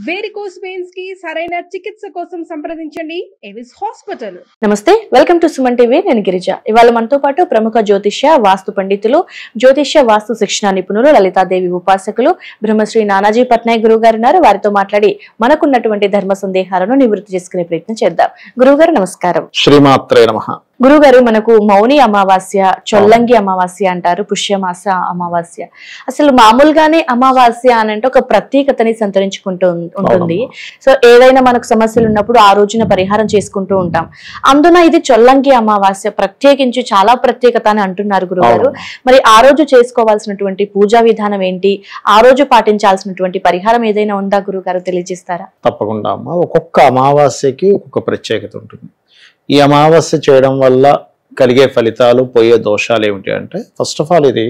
Varicose veins కి సరైన చికిత్స కోసం సంప్రదించండి ఎవిస్ హాస్పిటల్. నమస్తే, వెల్కమ్ టు సుమన్ టీవీ. నేను గిరిజ. ఇవాళ మనతో పాటు ప్రముఖ జ్యోతిష్య వాస్తు పండితులు, జ్యోతిష్య వాస్తు శిక్షణ నిపుణులు, లలితాదేవి ఉపాసకులు బ్రహ్మశ్రీ నానాజీ పట్నాయక్ గురువు గారు ఉన్నారు. వారితో మాట్లాడి మనకున్నటువంటి ధర్మ సందేహాలను నివృత్తి చేసుకునే ప్రయత్నం చేద్దాం. గురువు గారు నమస్కారం. శ్రీమాత్రే నమః. గురుగారు, మనకు మౌని అమావాస్య, చొల్లంగి అమావాస్య అంటారు, పుష్యమాస అమావాస్య. అసలు మామూలుగానే అమావాస్య అని అంటే ఒక ప్రత్యేకతని సంతరించుకుంటూ ఉంటుంది. సో ఏదైనా మనకు సమస్యలు ఉన్నప్పుడు ఆ రోజున పరిహారం చేసుకుంటూ ఉంటాం. అందున ఇది చొల్లంగి అమావాస్య ప్రత్యేకించి చాలా ప్రత్యేకత అని అంటున్నారు గురుగారు. మరి ఆ రోజు చేసుకోవాల్సినటువంటి పూజా విధానం ఏంటి, ఆ రోజు పాటించాల్సినటువంటి పరిహారం ఏదైనా ఉందా గురుగారు, తెలియజేస్తారా? తప్పకుండా అమ్మ. ఒక్కొక్క అమావాస్యకి ఒక్కొక్క ప్రత్యేకత ఉంటుంది. ఈ అమావాస్య చేయడం వల్ల కలిగే ఫలితాలు, పోయే దోషాలు ఏమిటి అంటే, ఫస్ట్ ఆఫ్ ఆల్ ఇది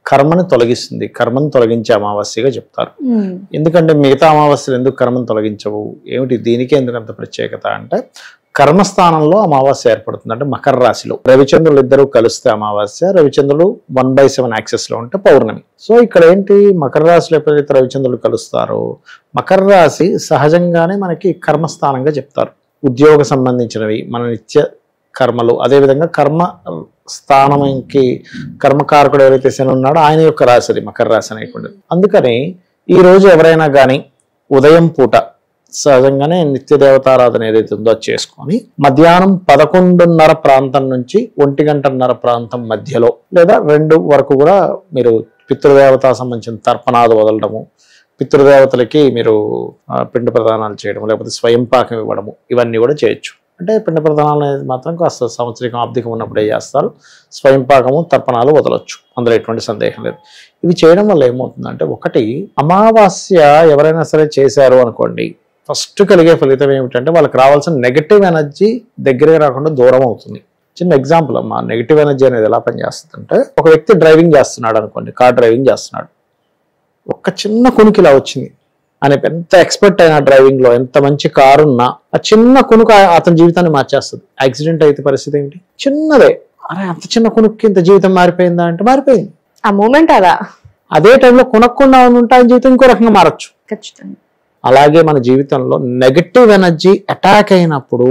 కర్మని తొలగిస్తుంది. కర్మను తొలగించే అమావాస్యగా చెప్తారు. ఎందుకంటే మిగతా అమావాస్యలు ఎందుకు కర్మను తొలగించవు, ఏమిటి దీనికి ఎందుకు అంత ప్రత్యేకత అంటే, కర్మస్థానంలో అమావాస్య ఏర్పడుతుంది. అంటే మకర రాశిలో రవిచంద్రులు ఇద్దరు కలిస్తే అమావాస్య, రవిచంద్రులు 1/7 యాక్సెస్ లో ఉంటే పౌర్ణమి. సో ఇక్కడ ఏంటి, మకర రాశిలో ఎప్పుడైతే రవిచంద్రులు కలుస్తారో, మకర రాశి సహజంగానే మనకి కర్మస్థానంగా చెప్తారు. ఉద్యోగ సంబంధించినవి, మన నిత్య కర్మలు, అదేవిధంగా కర్మ స్థానంకి కర్మకారకుడు ఎవరైతే శని ఉన్నాడో ఆయన యొక్క రాశి అది మకర రాశి అనేటువంటిది. అందుకని ఈ రోజు ఎవరైనా కానీ ఉదయం పూట సహజంగానే నిత్య దేవతారాధన ఏదైతే ఉందో అది చేసుకొని మధ్యాహ్నం 11:30 ప్రాంతం నుంచి 1:30 ప్రాంతం మధ్యలో లేదా 2 వరకు కూడా మీరు పితృదేవత సంబంధించిన తర్పణాలు వదలడము, పితృదేవతలకి మీరు పిండ ప్రదానాలు చేయడం, లేకపోతే స్వయం పాకం ఇవ్వడము, ఇవన్నీ కూడా చేయొచ్చు. అంటే పిండ ప్రదానాలు అనేది మాత్రం కాస్త సంవత్సరికం ఆబ్దికం ఉన్నప్పుడే చేస్తారు. స్వయం పాకము, తర్పణాలు వదలొచ్చు, అందులో ఎటువంటి సందేహం లేదు. ఇవి చేయడం వల్ల ఏమవుతుందంటే, ఒకటి అమావాస్య ఎవరైనా సరే చేశారు అనుకోండి, ఫస్ట్ కలిగే ఫలితం ఏమిటంటే వాళ్ళకి రావాల్సిన నెగటివ్ ఎనర్జీ దగ్గరే రాకుండా దూరం అవుతుంది. చిన్న ఎగ్జాంపుల్ అమ్మా, నెగటివ్ ఎనర్జీ అనేది ఎలా పనిచేస్తుంది అంటే, ఒక వ్యక్తి డ్రైవింగ్ చేస్తున్నాడు అనుకోండి, కార్ డ్రైవింగ్ చేస్తున్నాడు, ఒక్క చిన్న కునుకు ఇలా వచ్చింది అని ఎంత ఎక్స్పర్ట్ అయినా డ్రైవింగ్ లో, ఎంత మంచి కారు ఉన్నా ఆ చిన్న కునుకు అతని జీవితాన్ని మార్చేస్తుంది. యాక్సిడెంట్ అయితే పరిస్థితి ఏంటి, చిన్నదే, అరే అంత చిన్న కునుక్కి ఇంత జీవితం మారిపోయిందా అంటే మారిపోయింది ఆ మూమెంట్ అలా. అదే టైంలో కొనకుండా ఉంటే ఆయన జీవితం ఇంకో రకంగా మారచ్చు. ఖచ్చితంగా. అలాగే మన జీవితంలో నెగటివ్ ఎనర్జీ అటాక్ అయినప్పుడు,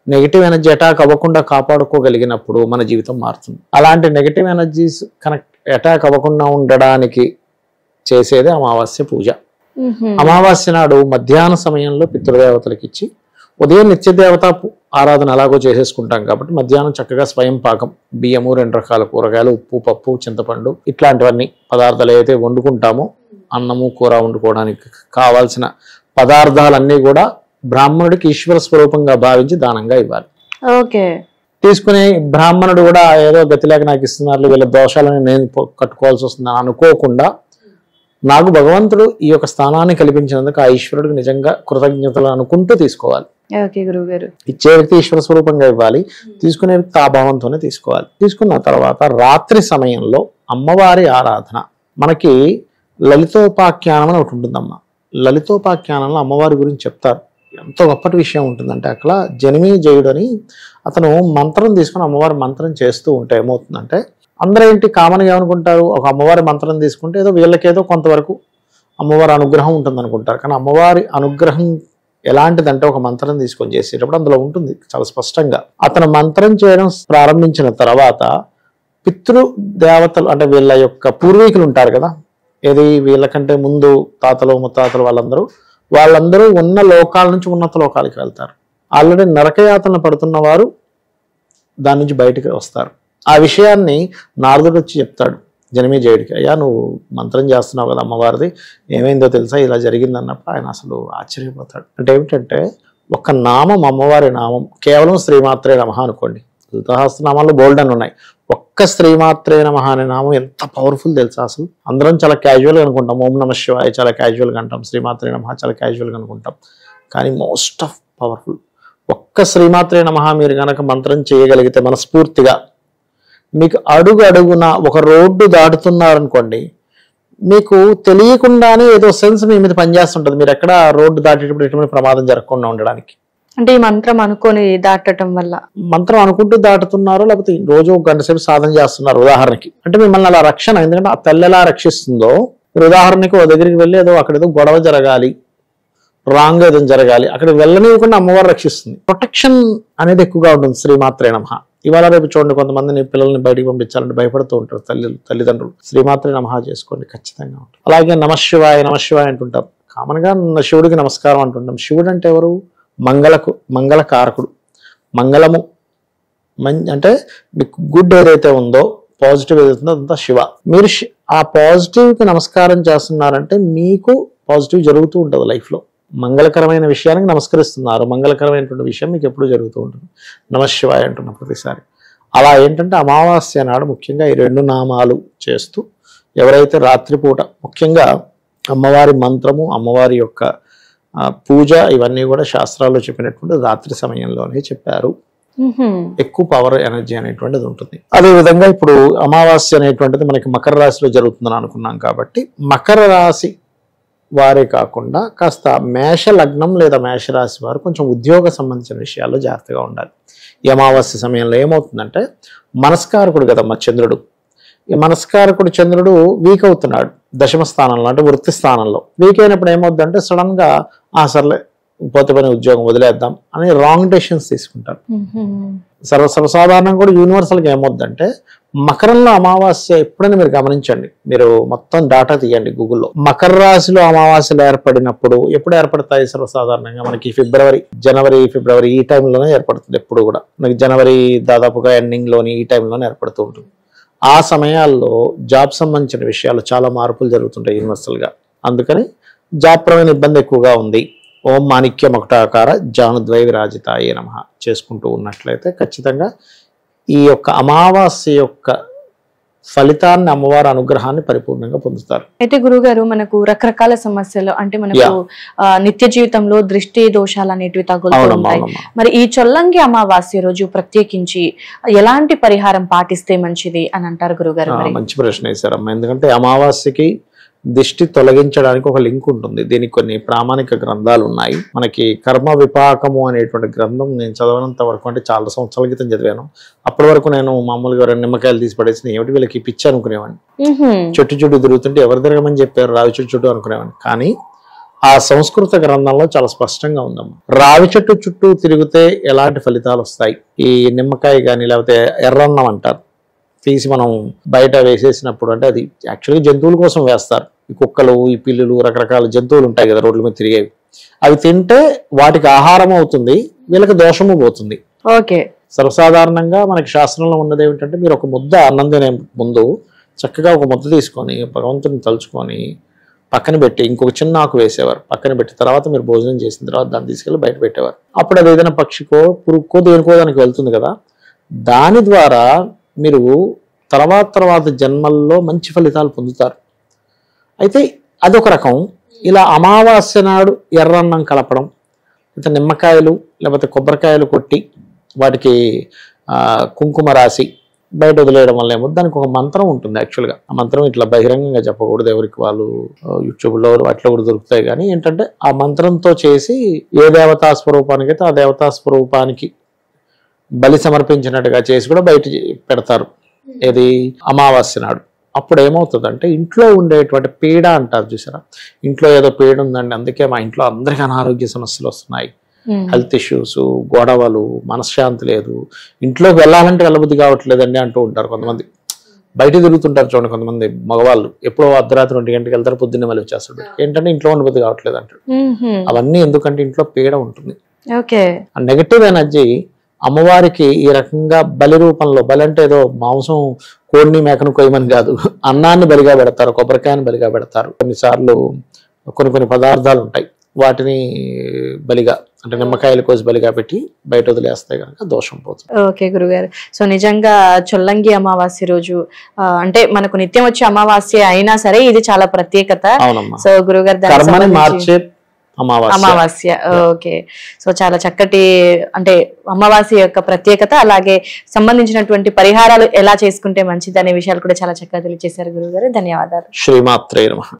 నెగటివ్ ఎనర్జీ అటాక్ అవ్వకుండా కాపాడుకోగలిగినప్పుడు మన జీవితం మారుతుంది. అలాంటి నెగటివ్ ఎనర్జీస్ అటాక్ అవ్వకుండా ఉండడానికి చేసేది అమావాస్య పూజ. అమావాస్య నాడు మధ్యాహ్న సమయంలో పితృదేవతలకు ఇచ్చి, ఉదయం నిత్య దేవత ఆరాధన ఎలాగో చేసేసుకుంటాం కాబట్టి మధ్యాహ్నం చక్కగా స్వయం పాకం, బియ్యము, 2 రకాల కూరగాయలు, ఉప్పు, పప్పు, చింతపండు, ఇట్లాంటివన్నీ పదార్థాలు ఏవైతే వండుకుంటామో, అన్నము కూర వండుకోవడానికి కావాల్సిన పదార్థాలన్నీ కూడా బ్రాహ్మణుడికి ఈశ్వర స్వరూపంగా భావించి దానంగా ఇవ్వాలి. ఓకే. తీసుకునే బ్రాహ్మణుడు కూడా ఏదో గతిలేక నాకు ఇస్తున్నారు, వీళ్ళ దోషాలను నేను కట్టుకోవాల్సి వస్తుందని అనుకోకుండా, నాకు భగవంతుడు ఈ యొక్క స్థానాన్ని కల్పించినందుకు ఆ ఈశ్వరుడికి నిజంగా కృతజ్ఞతలు అనుకుంటూ తీసుకోవాలి. ఇచ్చే వ్యక్తి ఈశ్వర స్వరూపంగా ఇవ్వాలి, తీసుకునే వ్యక్తి ఆ భావంతోనే తీసుకోవాలి. తీసుకున్న తర్వాత రాత్రి సమయంలో అమ్మవారి ఆరాధన, మనకి లలితోపాఖ్యానం అని ఒకటి ఉంటుందమ్మా. లలితోపాఖ్యానంలో అమ్మవారి గురించి చెప్తారు. ఎంతో గొప్పటి విషయం ఉంటుందంటే, అక్కడ జనమేజయుడు అని అతను మంత్రం తీసుకుని అమ్మవారి మంత్రం చేస్తూ ఉంటే ఏమవుతుందంటే, అందరూ ఏంటి కామన్గా ఏమనుకుంటారు, ఒక అమ్మవారి మంత్రం తీసుకుంటే ఏదో వీళ్ళకేదో కొంతవరకు అమ్మవారి అనుగ్రహం ఉంటుంది అనుకుంటారు. కానీ అమ్మవారి అనుగ్రహం ఎలాంటిదంటే, ఒక మంత్రం తీసుకొని చేసేటప్పుడు అందులో ఉంటుంది చాలా స్పష్టంగా. అతను మంత్రం చేయడం ప్రారంభించిన తర్వాత పితృదేవతలు అంటే వీళ్ళ యొక్క పూర్వీకులు ఉంటారు కదా, ఏది వీళ్ళకంటే ముందు తాతలు ముత్తాతలు వాళ్ళందరూ ఉన్న లోకాల నుంచి ఉన్నత లోకాలకి వెళ్తారు. ఆల్రెడీ నరకయాతన పడుతున్న వారు దాని నుంచి బయటకు వస్తారు. ఆ విషయాన్ని నారదుడు వచ్చి చెప్తాడు జనమేజయుడికి, అయ్యా నువ్వు మంత్రం చేస్తున్నావు కదా అమ్మవారిది, ఏమైందో తెలుసా, ఇలా జరిగింది అన్నప్పుడు ఆయన అసలు ఆశ్చర్యపోతాడు. అంటే ఏమిటంటే, ఒక నామం, అమ్మవారి నామం కేవలం శ్రీమాత్రే నమః అనుకోండి, లలితాసహస్రనామాల్లో బోల్డ్ అని ఉన్నాయి, ఒక్క శ్రీమాత్రే నమః అనే నామం ఎంత పవర్ఫుల్ తెలుసా. అసలు అందరం చాలా క్యాజువల్గా అనుకుంటాం, ఓం నమః శివాయ చాలా క్యాజువల్గా అంటాం, శ్రీమాత్రే నమః చాలా క్యాజువల్గా అనుకుంటాం, కానీ మోస్ట్ ఆఫ్ పవర్ఫుల్. ఒక్క శ్రీమాత్రే నమః మీరు కనుక మంత్రం చేయగలిగితే మనస్ఫూర్తిగా, మీకు అడుగు అడుగున ఒక రోడ్డు దాటుతున్నారనుకోండి, మీకు తెలియకుండానే ఏదో సెన్స్ మీ మీద పనిచేస్తుంటుంది, మీరు ఎక్కడ రోడ్డు దాటేటప్పుడు ఎటువంటి ప్రమాదం జరగకుండా ఉండడానికి. అంటే ఈ మంత్రం అనుకొని దాటడం వల్ల, మంత్రం అనుకుంటూ దాటుతున్నారు, లేకపోతే రోజు 1 గంట సేపు సాధన చేస్తున్నారు ఉదాహరణకి, అంటే మిమ్మల్ని అలా రక్షణ, ఎందుకంటే ఆ తల్లి ఎలా రక్షిస్తుందో, మీరు ఉదాహరణకి ఓ దగ్గరికి వెళ్ళి ఏదో అక్కడ ఏదో గొడవ జరగాలి, రాంగ్ ఏదైనా జరగాలి, అక్కడ వెళ్ళనివ్వకుండా అమ్మవారు రక్షిస్తుంది. ప్రొటెక్షన్ అనేది ఎక్కువగా ఉంటుంది. శ్రీమాత్రే నమః. ఇవాళ రేపు చూడండి, కొంతమందిని పిల్లల్ని బయటికి పంపించాలంటే భయపడుతూ ఉంటారు తల్లిదండ్రులు. శ్రీమాత్రే నమః చేసుకోండి, ఖచ్చితంగా ఉంటుంది. అలాగే నమశివాయ అంటుంటాం. కామన్ గా శివుడికి నమస్కారం అంటుంటాం. శివుడు అంటే ఎవరు? మంగళకారకుడు. మంగళము అంటే మీకు గుడ్ ఏదైతే ఉందో, పాజిటివ్ ఏదైతే ఉందో అదంతా శివ. మీరు ఆ పాజిటివ్ కి నమస్కారం చేస్తున్నారంటే మీకు పాజిటివ్ జరుగుతూ ఉంటుంది లైఫ్ లో. మంగళకరమైన విషయానికి నమస్కరిస్తున్నారు, మంగళకరమైనటువంటి విషయం మీకు ఎప్పుడు జరుగుతూ ఉంటుంది. నమశివాయ అంటున్న ప్రతిసారి. అలా ఏంటంటే అమావాస్య నాడు ముఖ్యంగా ఈ 2 నామాలు చేస్తూ ఎవరైతే రాత్రిపూట ముఖ్యంగా అమ్మవారి మంత్రము, అమ్మవారి యొక్క పూజ ఇవన్నీ కూడా శాస్త్రాల్లో చెప్పినటువంటి రాత్రి సమయంలోనే చెప్పారు. ఎక్కువ పవర్ ఎనర్జీ అనేటువంటిది ఉంటుంది. అదే విధంగా ఇప్పుడు అమావాస్య అనేటువంటిది మనకి మకర రాశిలో జరుగుతుందని అనుకున్నాం కాబట్టి మకర రాశి వారే కాకుండా కాస్త మేష లగ్నం లేదా మేషరాశి వారు కొంచెం ఉద్యోగ సంబంధించిన విషయాల్లో జాగ్రత్తగా ఉండాలి. ఈ అమావాస్య సమయంలో ఏమవుతుందంటే మనస్కారకుడు కదమ్మా చంద్రుడు. ఈ మనస్కారకుడు చంద్రుడు వీక్ అవుతున్నాడు దశమ స్థానంలో, అంటే వృత్తి స్థానంలో. వీక్ అయినప్పుడు ఏమవుతుందంటే సడన్ గా సర్లే పోతే పని ఉద్యోగం వదిలేద్దాం అని రాంగ్ డెసిషన్స్ తీసుకుంటారు. సర్వసాధారణంగా కూడా యూనివర్సల్గా ఏమవుతుందంటే మకరంలో అమావాస్య ఎప్పుడైనా మీరు గమనించండి, మీరు మొత్తం డాటా తీయండి గూగుల్లో. మకర రాశిలో అమావాస్యలు ఏర్పడినప్పుడు ఎప్పుడు ఏర్పడతాయి? సర్వసాధారణంగా మనకి జనవరి ఫిబ్రవరి ఈ టైంలోనే ఏర్పడుతుంది. ఎప్పుడు కూడా మనకి జనవరి దాదాపుగా ఎండింగ్ లోని ఈ టైంలోనే ఏర్పడుతూ ఉంటుంది. ఆ సమయాల్లో జాబ్ సంబంధించిన విషయాలు చాలా మార్పులు జరుగుతుంటాయి యూనివర్సల్ గా. అందుకని జాబ్ పరమైన ఇబ్బంది ఎక్కువగా ఉంది. ఓం మాణిక్య మకుటాకార జానుద్వై విరాజితాయే నమః చేసుకుంటూ ఉన్నట్లయితే ఖచ్చితంగా ఈ యొక్క అమావాస్య యొక్క ఫలితాన్ని, అమ్మవారి అనుగ్రహాన్ని పరిపూర్ణంగా పొందుతారు. అయితే గురుగారు, మనకు రకరకాల సమస్యలు అంటే మనకు నిత్య జీవితంలో దృష్టి దోషాలు అనేటివి తగులుతూ ఉంటాయి. మరి ఈ చొల్లంగి అమావాస్య రోజు ప్రత్యేకించి ఎలాంటి పరిహారం పాటిస్తే మంచిది అని అంటారు గురుగారు? మంచి ప్రశ్న వేశారమ్మా. ఎందుకంటే అమావాస్యకి దిష్టి తొలగించడానికి ఒక లింక్ ఉంటుంది. దీనికి కొన్ని ప్రామాణిక గ్రంథాలు ఉన్నాయి. మనకి కర్మ విపాకము అనేటువంటి గ్రంథం నేను చదవనంత వరకు, అంటే చాలా సంవత్సరాల క్రితం చదివాను. అప్పటి వరకు నేను మామూలుగా 2 నిమ్మకాయలు తీసి పడేసి ఏమిటి వీళ్ళకి పిచ్చి అనుకునేవాడిని. చుట్టూ తిరుగుతుంటే ఎవరు తిరగమని చెప్పారు, రావి చుట్టూ అనుకునేవాడిని. కానీ ఆ సంస్కృత గ్రంథంలో చాలా స్పష్టంగా ఉందమ్మా. రావి చెట్టు చుట్టూ తిరిగితే ఎలాంటి ఫలితాలు వస్తాయి. ఈ నిమ్మకాయ కానీ లేకపోతే ఎర్రన్నం అంటారు, తీసి మనం బయట వేసేసినప్పుడు, అంటే అది యాక్చువల్గా జంతువుల కోసం వేస్తారు. ఈ కుక్కలు, ఈ పిల్లులు, రకరకాల జంతువులు ఉంటాయి కదా రోడ్ల మీద తిరిగేవి. అవి తింటే వాటికి ఆహారం అవుతుంది, వీళ్ళకి దోషము పోతుంది. ఓకే. సర్వసాధారణంగా మనకి శాస్త్రంలో ఉన్నది ఏమిటంటే మీరు ఒక ముద్ద అన్నం తినే ముందు చక్కగా ఒక ముద్ద తీసుకొని భగవంతుని తలుచుకొని పక్కన పెట్టి ఇంకొక చిన్న ఆకు వేసేవారు. పక్కన పెట్టి తర్వాత మీరు భోజనం చేసిన తర్వాత దాన్ని తీసుకెళ్ళి బయట పెట్టేవారు. అప్పుడు అది ఏదైనా పక్షికో పురుగుకో దేనికో దానికి వెళ్తుంది కదా. దాని ద్వారా మీరు తర్వాత జన్మల్లో మంచి ఫలితాలు పొందుతారు. అయితే అదొక రకం. ఇలా అమావాస్య నాడు ఎర్రన్నం కలపడం, లేకపోతే నిమ్మకాయలు లేకపోతే కొబ్బరికాయలు కొట్టి వాటికి కుంకుమ రాసి బయట వదిలేయడం వల్ల ఏమో దానికి ఒక మంత్రం ఉంటుంది. యాక్చువల్గా ఆ మంత్రం ఇట్లా బహిరంగంగా చెప్పకూడదు, ఎవరికి వాళ్ళు యూట్యూబ్లో వాటిలో కూడా దొరుకుతాయి. కానీ ఏంటంటే ఆ మంత్రంతో చేసి ఏ దేవతా స్వరూపానికి అయితే ఆ దేవతా స్వరూపానికి బలి సమర్పించినట్టుగా చేసి కూడా బయట పెడతారు. ఏది అమావాస్య నాడు. అప్పుడు ఏమవుతుందంటే ఇంట్లో ఉండేటువంటి పీడ అంటారు చూసారా, ఇంట్లో ఏదో పీడ ఉందండి, అందుకే మా ఇంట్లో అందరికీ అనారోగ్య సమస్యలు వస్తున్నాయి, హెల్త్ ఇష్యూస్, గొడవలు, మనశ్శాంతి లేదు, ఇంట్లోకి వెళ్ళాలంటే వెళ్ళబుద్ధి కావట్లేదండి అంటూ ఉంటారు కొంతమంది. బయట తిరుగుతుంటారు చూడండి కొంతమంది మగవాళ్ళు, ఎప్పుడో అర్ధరాత్రి 2 గంటలకు వెళ్తారు, పొద్దున్నే మళ్ళీ వచ్చేస్తాడు. ఏంటంటే ఇంట్లో ఉండబుద్ధి కావట్లేదు అంటాడు. అవన్నీ ఎందుకంటే ఇంట్లో పీడ ఉంటుంది. ఆ నెగటివ్ ఎనర్జీ అమ్మవారికి ఈ రకంగా బలి రూపంలో, బలి అంటే ఏదో మాంసం కోడిని మేకను కొయ్యమని కాదు, అన్నాన్ని బలిగా పెడతారు, కొబ్బరికాయని బలిగా పెడతారు. కొన్నిసార్లు కొన్ని పదార్థాలు ఉంటాయి, వాటిని బలిగా అంటే నిమ్మకాయలు కోసి బలిగా పెట్టి బయట వదిలేస్తే కనుక దోషం పోతుంది. ఓకే గురుగారు. సో నిజంగా చొల్లంగి అమావాస్య రోజు అంటే మనకు నిత్యం వచ్చే అమావాస్య అయినా సరే ఇది చాలా ప్రత్యేకత. అవునమ్మా. సో గురుగారు కర్మని మార్చే అమావాస్య. ఓకే. సో చాలా చక్కటి అంటే అమావాస్య యొక్క ప్రత్యేకత, అలాగే సంబంధించినటువంటి పరిహారాలు ఎలా చేసుకుంటే మంచిది అనే విషయాలు కూడా చాలా చక్కగా తెలియజేశారు గురుగారు. ధన్యవాదాలు. శ్రీమాత్రే నమః.